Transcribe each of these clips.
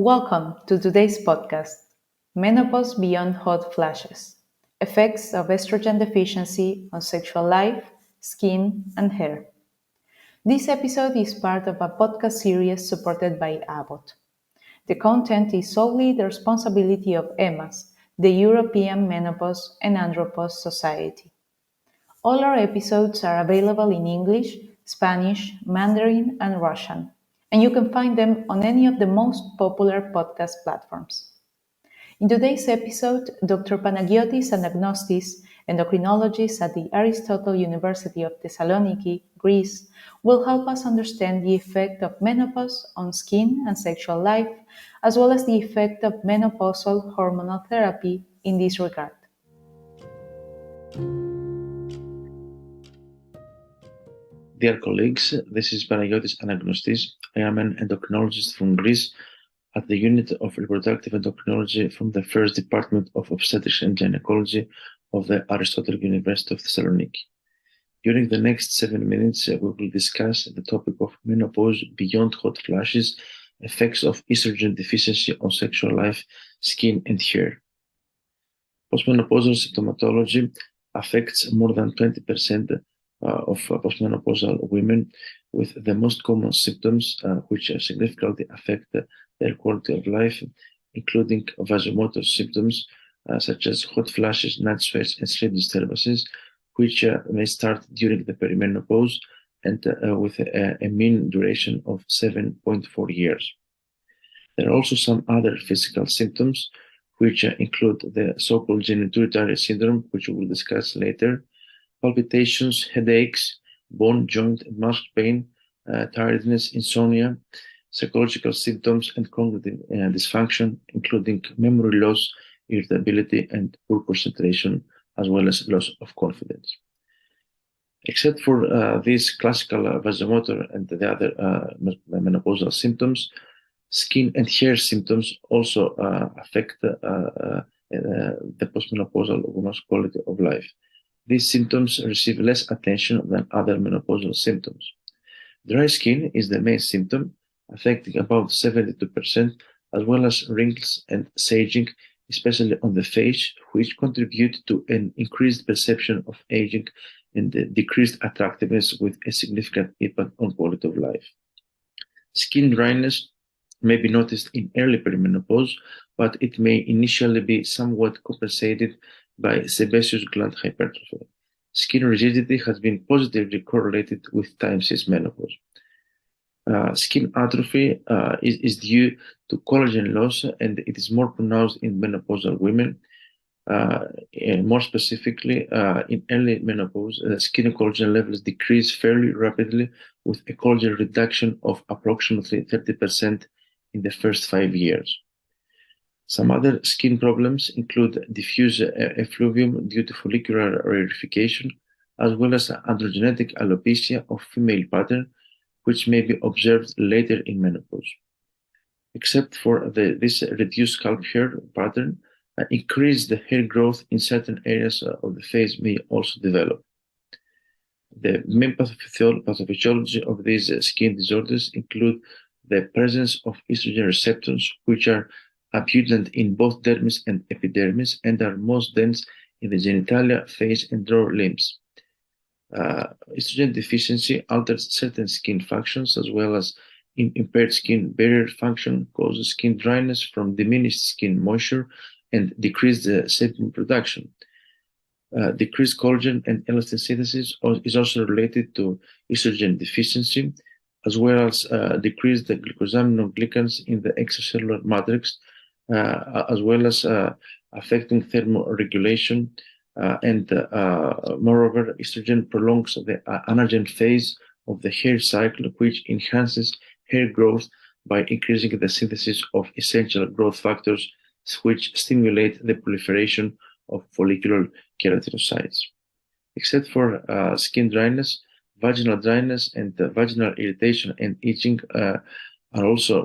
Welcome to today's podcast, Menopause Beyond Hot Flashes, Effects of Estrogen Deficiency on Sexual Life, Skin, and Hair. This episode is part of a podcast series supported by Abbott. The content is solely the responsibility of EMAS, the European Menopause and Andropause Society. All our episodes are available in English, Spanish, Mandarin, and Russian, and you can find them on any of the most popular podcast platforms. In today's episode, Dr. Panagiotis, Anagnostis, endocrinologist at the Aristotle University of Thessaloniki, Greece, will help us understand the effect of menopause on skin and sexual life, as well as the effect of menopausal hormonal therapy in this regard. Dear colleagues, this is Panagiotis Anagnostis. I am an endocrinologist from Greece at the Unit of Reproductive Endocrinology from the First Department of Obstetrics and Gynecology of the Aristotle University of Thessaloniki. During the next 7 minutes, we will discuss the topic of menopause beyond hot flashes, effects of estrogen deficiency on sexual life, skin, and hair. Postmenopausal symptomatology affects more than 20% of postmenopausal women, with the most common symptoms which significantly affect their quality of life, including vasomotor symptoms such as hot flashes, night sweats, and sleep disturbances, which may start during the perimenopause and with a mean duration of 7.4 years. There are also some other physical symptoms, which include the so-called genitourinary syndrome, which we will discuss later, palpitations, headaches, bone, joint, and muscle pain, tiredness, insomnia, psychological symptoms, and cognitive dysfunction, including memory loss, irritability, and poor concentration, as well as loss of confidence. Except for these classical vasomotor and the other menopausal symptoms, skin and hair symptoms also affect the postmenopausal woman's quality of life. These symptoms receive less attention than other menopausal symptoms. Dry skin is the main symptom, affecting about 72%, as well as wrinkles and saging, especially on the face, which contribute to an increased perception of aging and decreased attractiveness with a significant impact on quality of life. Skin dryness may be noticed in early perimenopause, but it may initially be somewhat compensated by sebaceous gland hypertrophy. Skin rigidity has been positively correlated with time since menopause. Skin atrophy is due to collagen loss, and it is more pronounced in menopausal women. More specifically, in early menopause, skin collagen levels decrease fairly rapidly, with a collagen reduction of approximately 30% in the first 5 years. Some other skin problems include diffuse effluvium due to follicular rarefication, as well as androgenetic alopecia of female pattern, which may be observed later in menopause. Except for this reduced scalp hair pattern, increased hair growth in certain areas of the face may also develop. The main pathophysiology of these skin disorders include the presence of estrogen receptors, which are abundant in both dermis and epidermis and are most dense in the genitalia, face, and lower limbs. Estrogen deficiency alters certain skin functions, as well as impaired skin barrier function causes skin dryness from diminished skin moisture and decreased sebum production. Decreased collagen and elastin synthesis is also related to estrogen deficiency, as well as decreased glycosaminoglycans in the extracellular matrix, as well as affecting thermoregulation, and moreover, estrogen prolongs the anagen phase of the hair cycle, which enhances hair growth by increasing the synthesis of essential growth factors, which stimulate the proliferation of follicular keratinocytes. Except for skin dryness, vaginal dryness and vaginal irritation and itching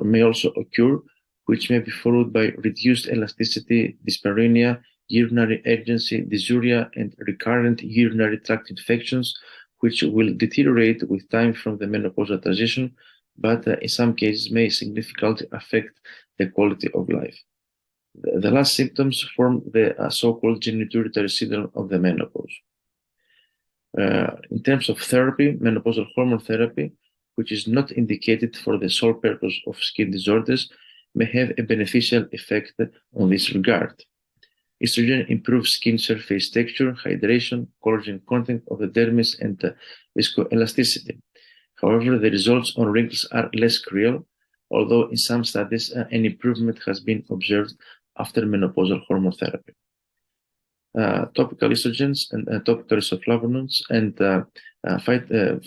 may also occur, which may be followed by reduced elasticity, dyspareunia, urinary urgency, dysuria, and recurrent urinary tract infections, which will deteriorate with time from the menopausal transition, but in some cases may significantly affect the quality of life. The last symptoms form the so-called genitourinary syndrome of the menopause. In terms of therapy, menopausal hormone therapy, which is not indicated for the sole purpose of skin disorders, may have a beneficial effect on this regard. Estrogen improves skin surface texture, hydration, collagen content of the dermis, and viscoelasticity. However, the results on wrinkles are less clear, although in some studies an improvement has been observed after menopausal hormone therapy. Topical estrogens and topical isoflavonoids and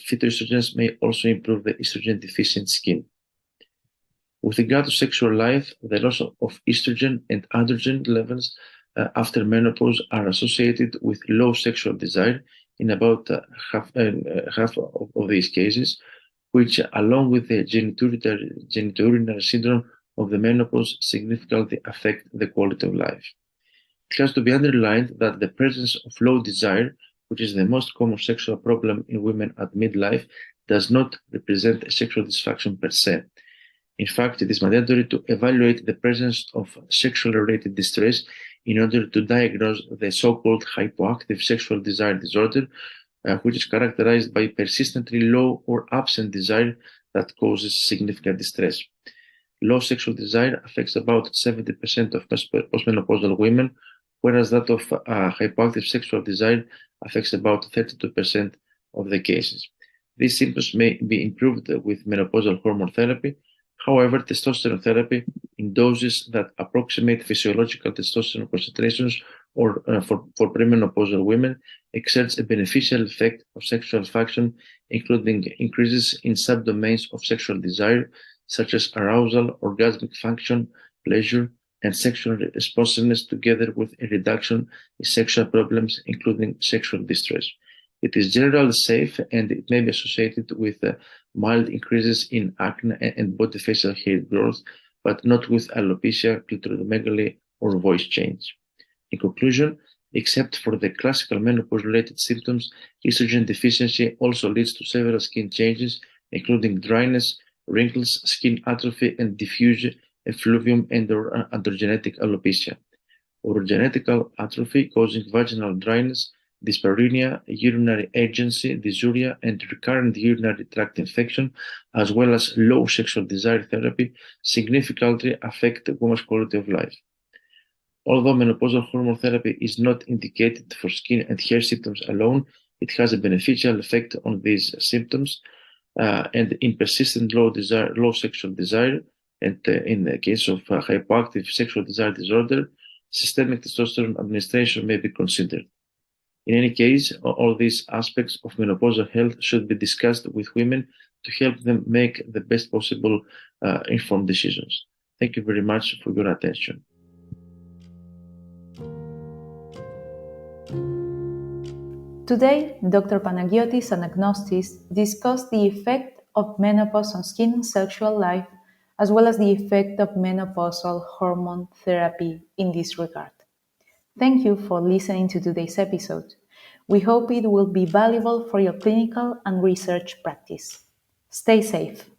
phytoestrogens may also improve the estrogen deficient skin. With regard to sexual life, the loss of estrogen and androgen levels after menopause are associated with low sexual desire in about half of these cases, which, along with the genitourinary syndrome of the menopause, significantly affect the quality of life. It has to be underlined that the presence of low desire, which is the most common sexual problem in women at midlife, does not represent a sexual dysfunction per se. In fact, it is mandatory to evaluate the presence of sexual-related distress in order to diagnose the so-called hypoactive sexual desire disorder, which is characterized by persistently low or absent desire that causes significant distress. Low sexual desire affects about 70% of postmenopausal women, whereas that of hypoactive sexual desire affects about 32% of the cases. These symptoms may be improved with menopausal hormone therapy. However, testosterone therapy in doses that approximate physiological testosterone concentrations or for premenopausal women exerts a beneficial effect of sexual function, including increases in subdomains of sexual desire, such as arousal, orgasmic function, pleasure, and sexual responsiveness, together with a reduction in sexual problems, including sexual distress. It is generally safe and it may be associated with mild increases in acne and body facial hair growth, but not with alopecia, clitoridomegaly, or voice change. In conclusion, except for the classical menopause-related symptoms, estrogen deficiency also leads to several skin changes, including dryness, wrinkles, skin atrophy, and diffuse effluvium and/or androgenetic alopecia. Orogenetical atrophy causing vaginal dryness, dyspareunia, urinary urgency, dysuria, and recurrent urinary tract infection, as well as low sexual desire therapy, significantly affect the woman's quality of life. Although menopausal hormone therapy is not indicated for skin and hair symptoms alone, it has a beneficial effect on these symptoms, and in persistent low sexual desire, and in the case of hypoactive sexual desire disorder, systemic testosterone administration may be considered. In any case, all these aspects of menopausal health should be discussed with women to help them make the best possible informed decisions. Thank you very much for your attention. Today, Dr. Panagiotis and Anagnostis discussed the effect of menopause on skin and sexual life, as well as the effect of menopausal hormone therapy in this regard. Thank you for listening to today's episode. We hope it will be valuable for your clinical and research practice. Stay safe.